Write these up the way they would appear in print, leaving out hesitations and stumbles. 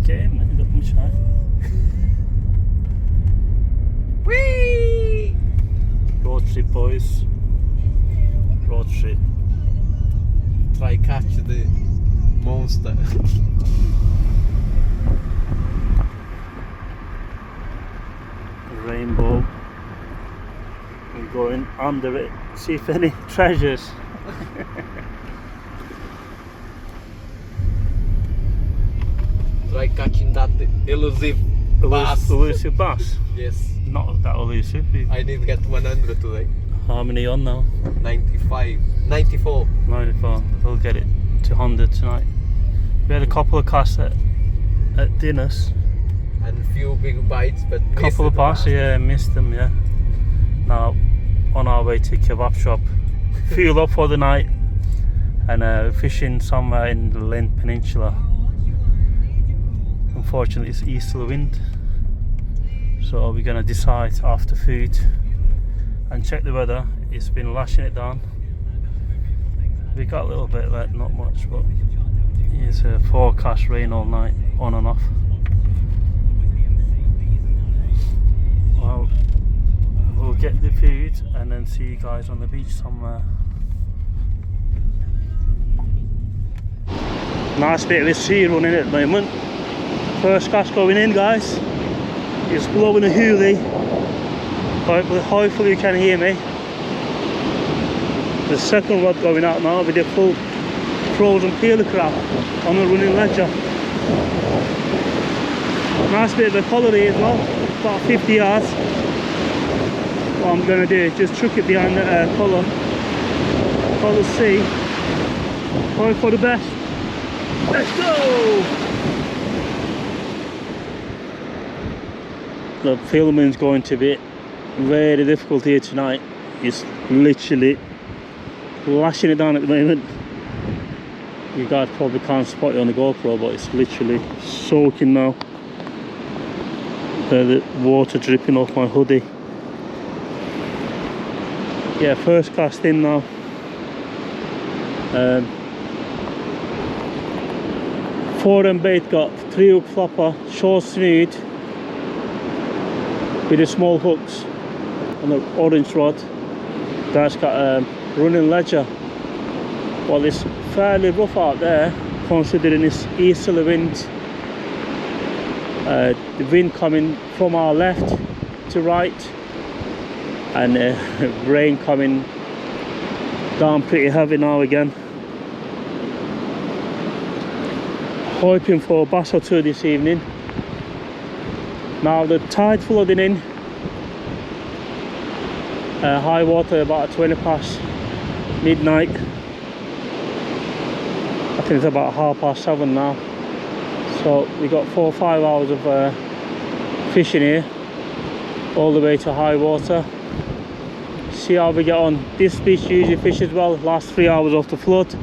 Get in, man. Look much high. Whee! Road trip, boys. Road trip. Try catch the monster. Rainbow. We're going under it. See if any treasures. Try catching that elusive bass. Elusive bass. Yes. Not that elusive. I need to get 100 today. How many on now? 95. 94. 94. We'll get it to 100 tonight. We had a couple of casts at dinners. And few big bites, but Couple of bass, yeah, missed them, yeah. Now on our way to kebab shop. Fuel up for the night and fishing somewhere in the Llyn Peninsula. Unfortunately it's easterly wind, so we're gonna decide after food and check the weather. It's been lashing it down. We got a little bit wet, not much, but it's a forecast rain all night, on and off. Well, we'll get the food and then see you guys on the beach somewhere. Nice bit of a sea running at the moment. First cast going in, guys. It's blowing a hoolie. Hopefully you can hear me. The second rod going out now with a full frozen peeler crab on a running ledger. Nice bit of a collar here as well, about 50 yards. What I'm going to do is just chuck it behind the collar. Collar C. Hope for the best. Let's go! The filming's going to be very difficult here tonight. It's literally lashing it down at the moment. You guys probably can't spot it on the GoPro, but it's literally soaking now. The water dripping off my hoodie. Yeah, first cast in now. Foreign bait got 3-hook flopper, short snood with the small hooks on the orange rod. That's got a running ledger. Well, it's fairly rough out there considering it's easterly wind. The wind coming from our left to right, and rain coming down pretty heavy now again. Hoping for a bass or two this evening. Now the tide flooding in. High water about 20 past midnight. I think it's about 7:30 now. So we got 4 or 5 hours of fishing here, all the way to high water. See how we get on. This beach usually fishes well, last 3 hours off the flood.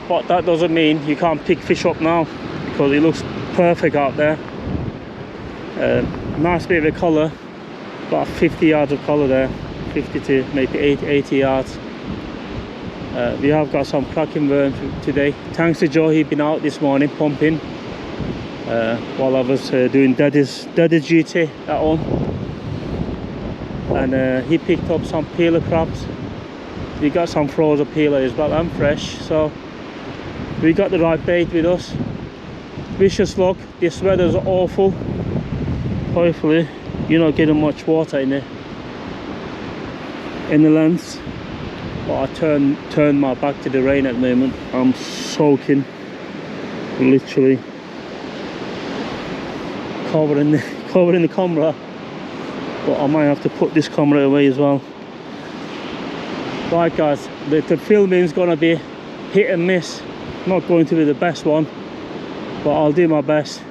But that doesn't mean you can't pick fish up now, because it looks perfect out there. Nice bit of a colour, about 50 yards of colour there, 50 to maybe 80 yards. We have got some cracking worms today. Thanks to Joe, he'd been out this morning pumping while I was doing daddy's duty at home, and he picked up some peeler crabs. We got some frozen peeler as well and fresh, so we got the right bait with us. Vicious luck. This weather's awful. Hopefully you're not getting much water in the lens. But I turned my back to the rain at the moment. I'm soaking, literally covering the camera. But I might have to put this camera away as well. Right guys, the filming's gonna be hit and miss. Not going to be the best one, but I'll do my best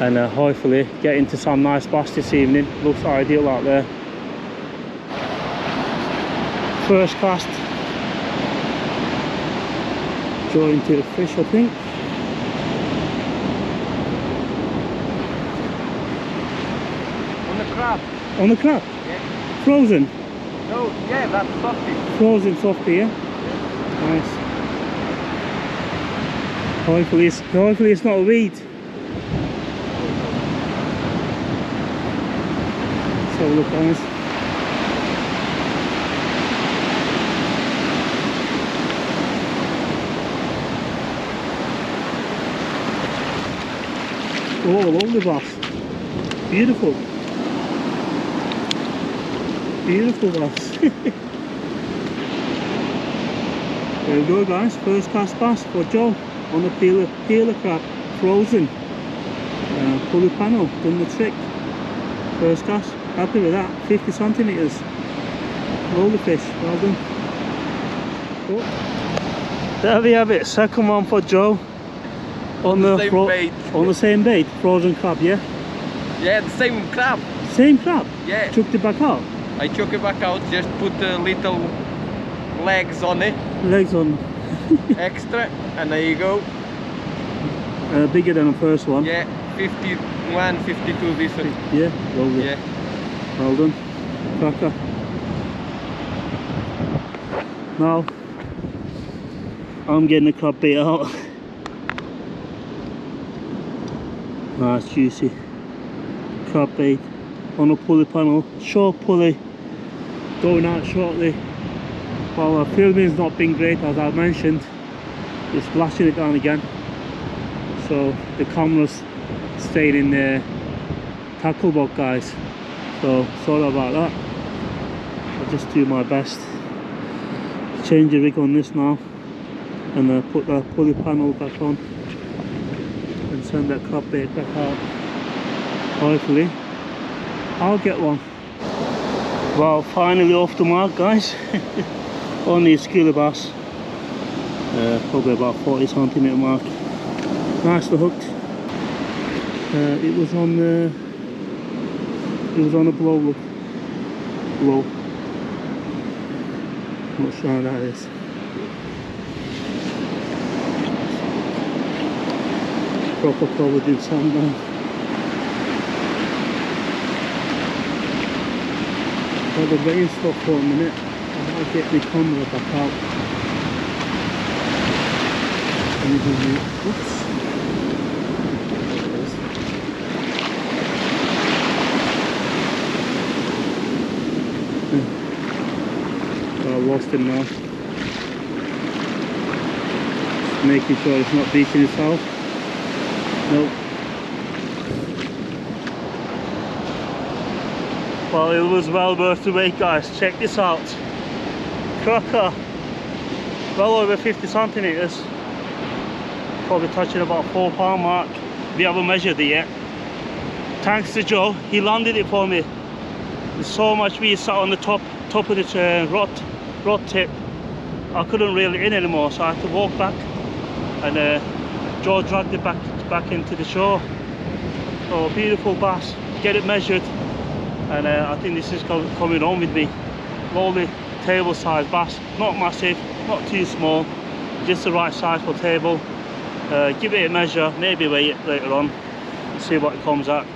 and hopefully get into some nice bass this evening. Looks ideal out there. First cast, join to the fish, I think. On the crab. On the crab? Yeah. Frozen? No, yeah, that's softy. Frozen softy, yeah? Nice. Hopefully it's not a weed. So look, guys. Oh, lovely bass. Beautiful. Beautiful bass. There we go, guys. First cast bass for Joe on the peeler crab, frozen. Pulley panel, done the trick. First cast, happy with that. 50 centimeters. Lovely fish, well done. Oh. There we have it. Second one for Joe. On the same bait, frozen crab, yeah? Yeah, the same crab. Same crab? Yeah. Chucked it back out? I took it back out, just put the little legs on it. Legs on. Extra, and there you go. Bigger than the first one? Yeah, 51, 52 this one. Yeah, lovely. Yeah. Well done. Cracker. Now, I'm getting the crab bait out. Nice juicy crab bait on a pulley panel, short pulley, going out shortly. Well, our filming's not been great, as I mentioned. It's flashing it down again, so the camera's staying in the tackle box, guys, so sorry about that. I'll just do my best. Change the rig on this now and put the pulley panel back on and send that crab bait back out. Hopefully I'll get one. Well, finally off the mark, guys. Only a skillet bass, probably about 40 centimeter mark. Nicely hooked. It was on a blow. Look, blow. Not sure how that is. Proper covered in sand now. Had the rain stop for a minute. I'll get the camera back out. Oops. I lost him now. Just making sure it's not beating itself. Nope. Well, it was well worth the wait, guys. Check this out. Cracker. Well over 50 centimeters. Probably touching about 4 pound mark. We haven't measured it yet. Thanks to Joe, he landed it for me. There's so much weed sat on the top of the rod tip. I couldn't reel it in anymore, so I had to walk back, and Joe dragged it back into the shore. So beautiful bass. Get it measured, and I think this is coming on with me. Lovely table size bass, not massive, not too small, just the right size for table. Give it a measure, maybe weigh it later on, see what it comes at.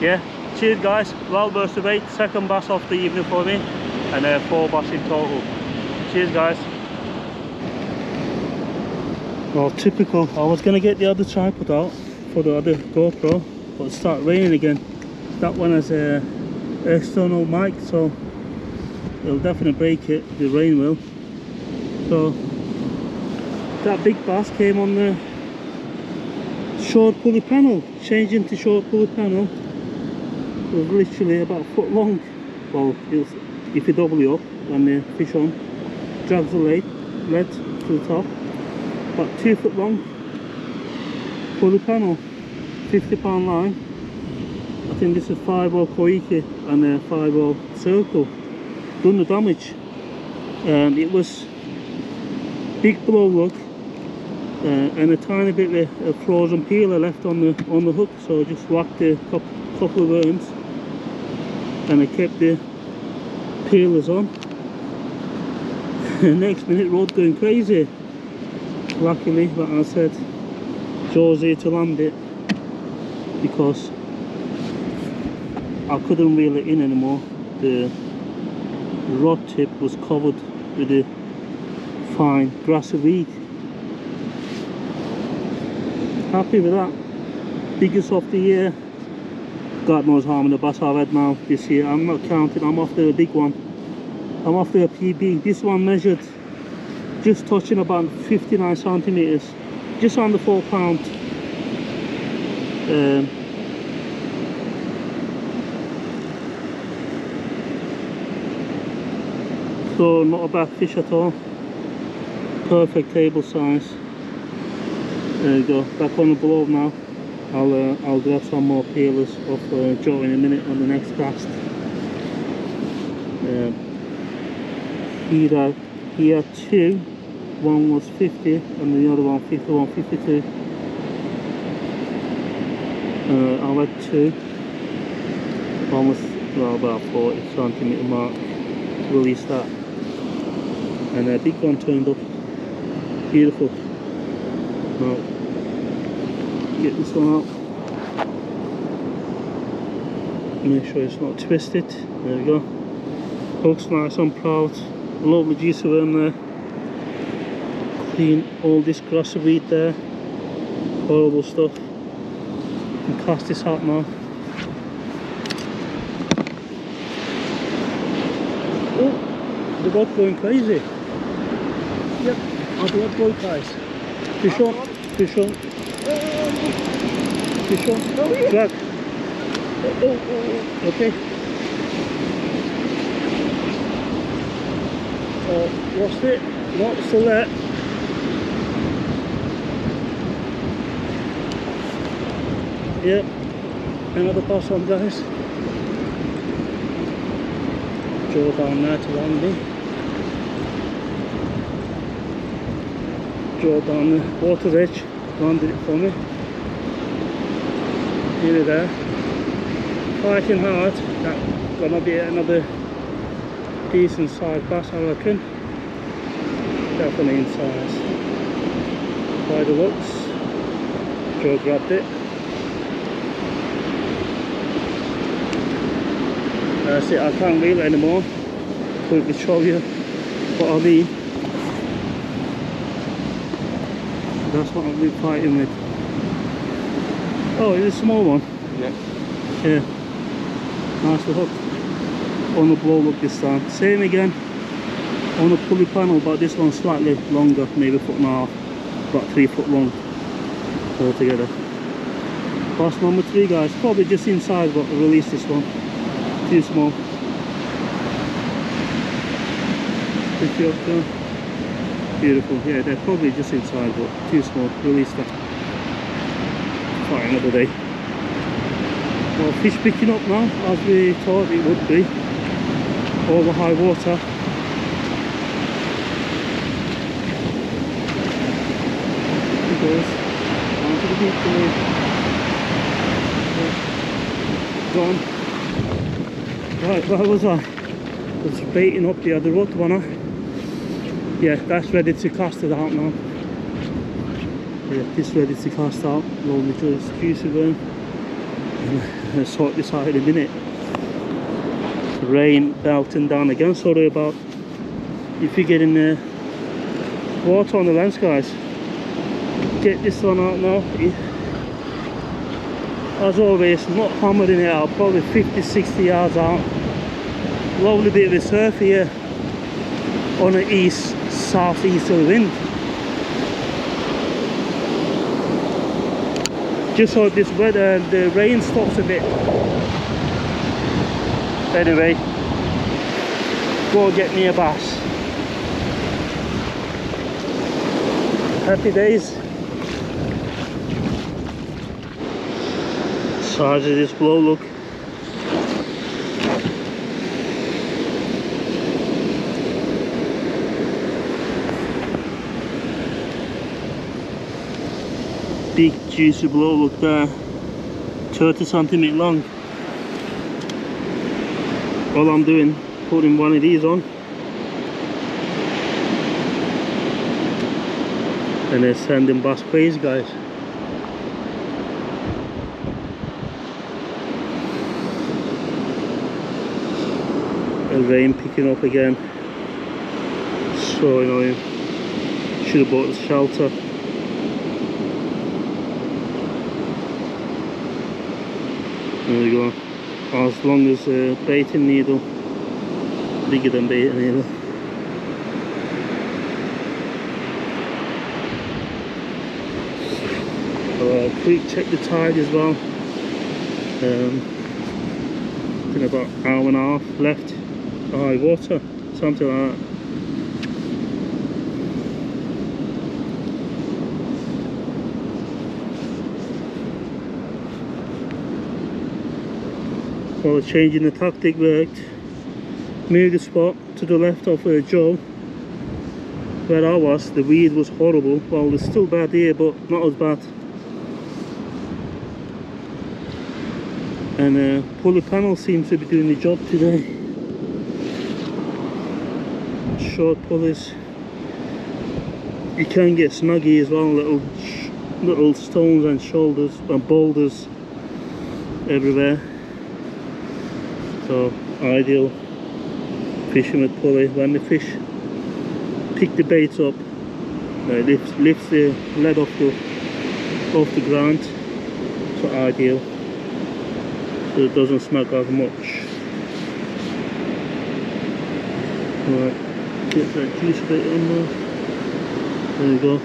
Yeah, cheers guys, well worth the wait. Second bass of the evening for me, and 4 bass in total. Cheers guys. Well, typical. I was gonna get the other tripod out for the other GoPro, but it started raining again. That one has a external mic, so it'll definitely break it, the rain will. So that big bass came on the short pulley panel, changing to short pulley panel. It was literally about a foot long. Well, it was, if you double it up and the fish on, drags the lead to the top. About 2 foot long pulley panel, 50 pound line. I think this is 5/0 koike and a 5/0 circle. Done the damage. It was big blow look, and a tiny bit of frozen peeler left on the hook, so I just whacked a couple of worms and I kept the peelers on. Next minute, rod going crazy. Luckily, like I said, Joe's here to land it, because I couldn't reel it in anymore. The rod tip was covered with a fine grassy weed. happy with that. Biggest of the year. God knows how many bass I've had now this year. I'm not counting, I'm after a big one. I'm after a PB. This one measured just touching about 59 centimeters, just under 4 pound. So not a bad fish at all. Perfect table size. There you go. Back on the blow now. I'll grab some more peelers off Joe in a minute on the next cast. He had two. One was 50 and the other one 51, 52. I had two. One was about 40 centimeter mark. Release that. And a big one turned up. Beautiful. Now, get this one out. Make sure it's not twisted. There we go. Hooks nice and proud. Lovely juicy worm there. Clean all this grassy weed there. Horrible stuff. And cast this out now. Oh, the rod going crazy. Yep, I'll do that boy guys. Fish on, fish on. Fish on, drag. Okay. Lost it. No, still there. Yep, another pass on guys. Draw down there to land me. Draw down the water edge, landed it for me. Nearly there. Fighting hard. That's gonna be another decent sized bass, I reckon. Definitely in size. By the looks, Joe grabbed it. That's it, I can't reel it anymore. Quickly show you what I mean. That's what I've been fighting with. Oh, it's a small one. Yeah. Yeah. Nicely hooked. On the blow look this time. Same again. On the pulley panel, but this one's slightly longer, maybe 1.5 foot, about 3 foot long altogether. Bass number 3 guys, probably just inside, but I released this one. Too small. Pick you up there. Beautiful, yeah, they're probably just inside, but too small. Release that. Fight another day. Well, fish picking up now, as we thought it would be. Over high water. He goes down to the beach today. Gone. Right, where was I? I was baiting up the other rod, wasn't I? Yeah, that's ready to cast it out now. Yeah, this ready to cast out. Lovely juicy worm. I'll sort this out in a minute. Rain belting down again. Sorry about if you're getting water on the lens guys. Get this one out now. As always, not hammering it out, probably 50-60 yards out. Lovely bit of a surf here on an southeasterly wind. Just hope this weather, the rain stops a bit. Anyway, go and get me a bass. Happy days. Size of this blow, look. Big juicy blow, look there. 30 centimeter long. All I'm doing, putting one of these on. And they're sending bass crazy guys. The rain picking up again. So annoying. Should have bought the shelter. There we go. As long as baiting needle, bigger than baiting needle. Quick check the tide as well. In about an hour and a half left. High water, something like that. Well, changing the tactic worked. Moved the spot to the left of Joe. Where I was, the weed was horrible. Well, it's still bad here, but not as bad. And pulley panel seems to be doing the job today. Short pulleys. You can get snuggy as well, little stones and shoulders and boulders everywhere. So ideal fishing with pulley. When the fish pick the baits up, lifts the lead off the ground. So ideal. So it doesn't snag as much. Right, get that juice bait on there. There we go.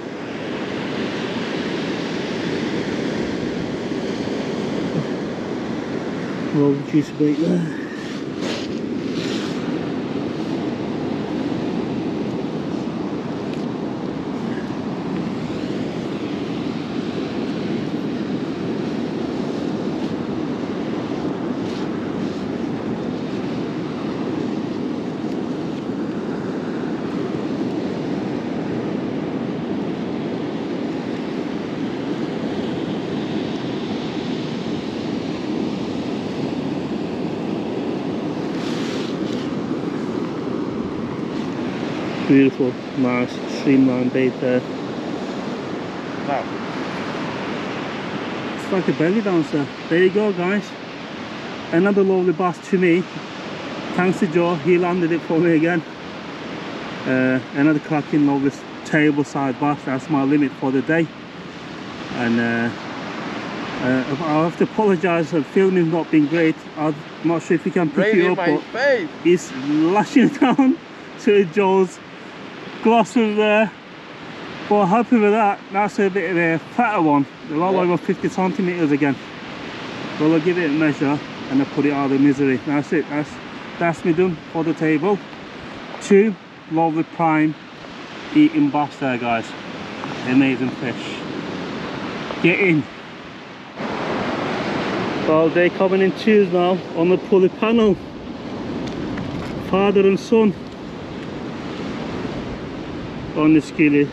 Roll the juice bait there. Beautiful, nice streamlined bait there. Wow. It's like a belly dancer. There you go, guys. Another lovely bass to me. Thanks to Joe, he landed it for me again. Another cracking lovely table side bass. That's my limit for the day. And I have to apologise for filming not being great. I'm not sure if you can pick it up, but it's lashing down to Joe's glass of there. But happy with that. That's a bit of a fatter one, a lot over 50 centimeters again. Well, I'll give it a measure and I'll put it out of the misery. That's it. That's me done for the table. 2 lovely prime eating bass there, guys. Amazing fish. Get in. Well, they're coming in 2s now on the pulley panel. Father and son on the skilly.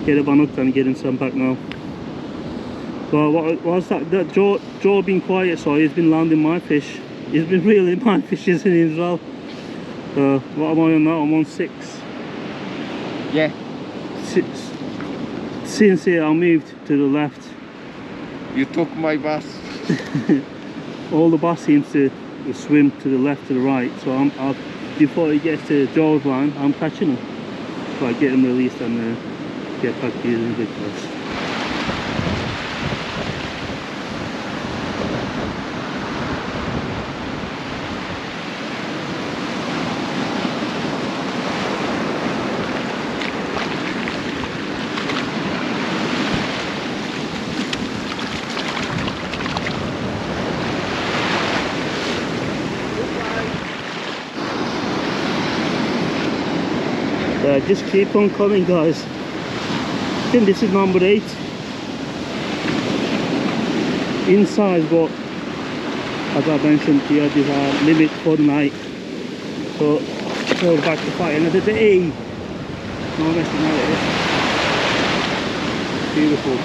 Get a one up and getting some back now. Well, what was that? Joe been quiet, so he's been landing my fish. He's been reeling my fishes in as well. What am I on now? I'm on 6. Yeah. 6. Since here I moved to the left. You took my bass. All the bass seems to swim to the left, to the right. So before he gets to Joe's line, I'm catching him. So I get him released and get back using the big bass. Just keep on coming, guys. I think this is number 8 inside, but as I mentioned here, this is our limit for the night. So go back to fight another day. No messing with it. Beautiful,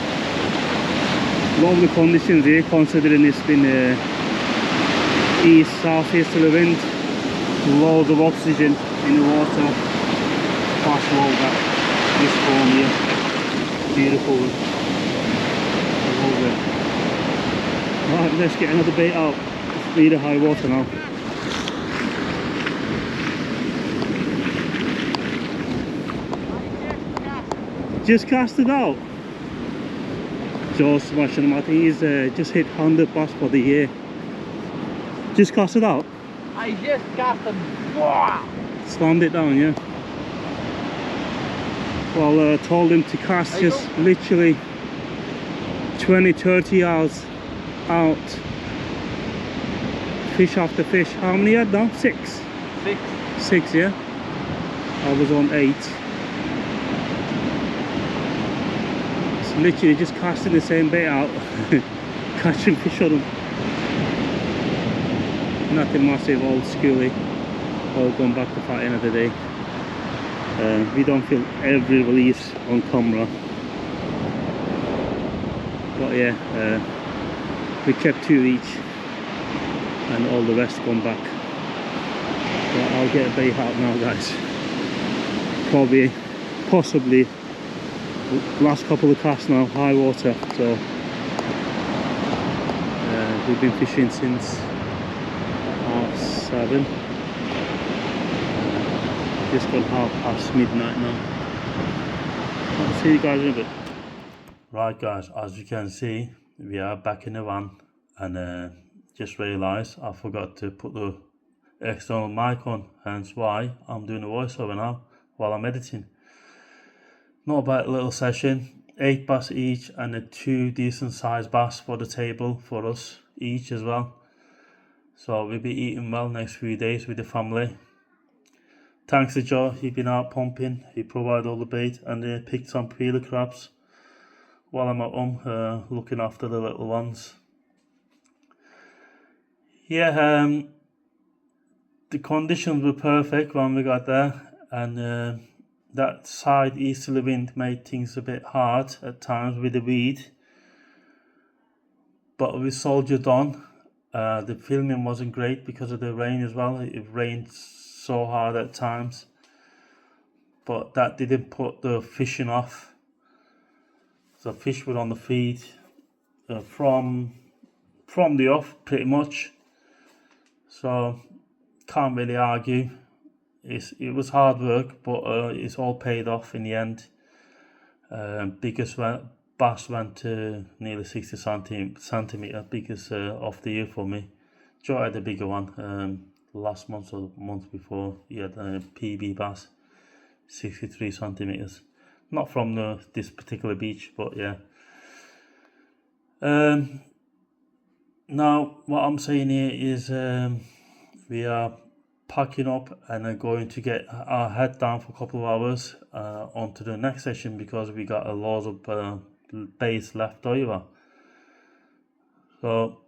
lovely conditions here, considering it's been east southeasterly wind, loads of oxygen in the water. Fast roll that this form here. Beautiful. I love it. Right, let's get another bait out. Need a high water now. Just cast it out. Joe's smashing them. I think he's just hit 100 bass for the year. Just cast it out? I just cast and wow. Slammed it down, yeah. Well, told him to cast just literally 20-30 yards out. Fish after fish. How many had now? 6? 6. 6, yeah. I was on 8. So literally just casting the same bait out, catching fish on them. Nothing massive, old schooly. All gone back to fight end of the day. We don't film every release on camera. But yeah, we kept 2 each. And all the rest gone back. But I'll get a bait out now, guys. Probably, possibly, last couple of casts now, high water. So we've been fishing since 7:30. Just gone midnight midnight now. I'll see you guys in a bit. Right, guys, as you can see, we are back in the van, and just realised I forgot to put the external mic on, hence why I'm doing a voiceover now while I'm editing. Not a bad little session, 8 bass each, and 2 decent sized bass for the table for us each as well. So we'll be eating well next few days with the family. Thanks to Joe, he's been out pumping, he provided all the bait, and picked some peeler crabs while I'm at home looking after the little ones. Yeah, the conditions were perfect when we got there, and that side easterly wind made things a bit hard at times with the weed, but we soldiered on. The filming wasn't great because of the rain as well. It rained so hard at times, but that didn't put the fishing off. So fish were on the feed from the off pretty much. So can't really argue. It was hard work, but it's all paid off in the end. Biggest bass went to nearly 60 centimeter, biggest of the year for me. Joe had a bigger one last month or the month before. He had a PB bass, 63 centimeters. Not from this particular beach, but yeah. Now what I'm saying here is we are packing up and are going to get our head down for a couple of hours onto the next session, because we got a lot of baits left over. So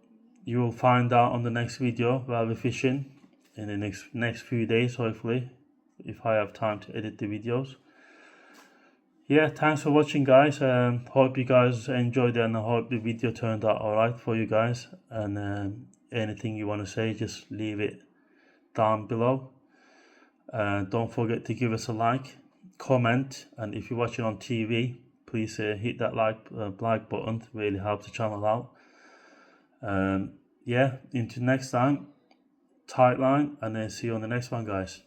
you will find out on the next video where we're fishing in the next few days, hopefully, if I have time to edit the videos. Yeah, thanks for watching, guys. Hope you guys enjoyed it, and I hope the video turned out alright for you guys. And anything you want to say, just leave it down below. Don't forget to give us a like, comment, and if you're watching on TV, please hit that like button. It really helps the channel out. Yeah, until next time, tight line, and see you on the next one, guys.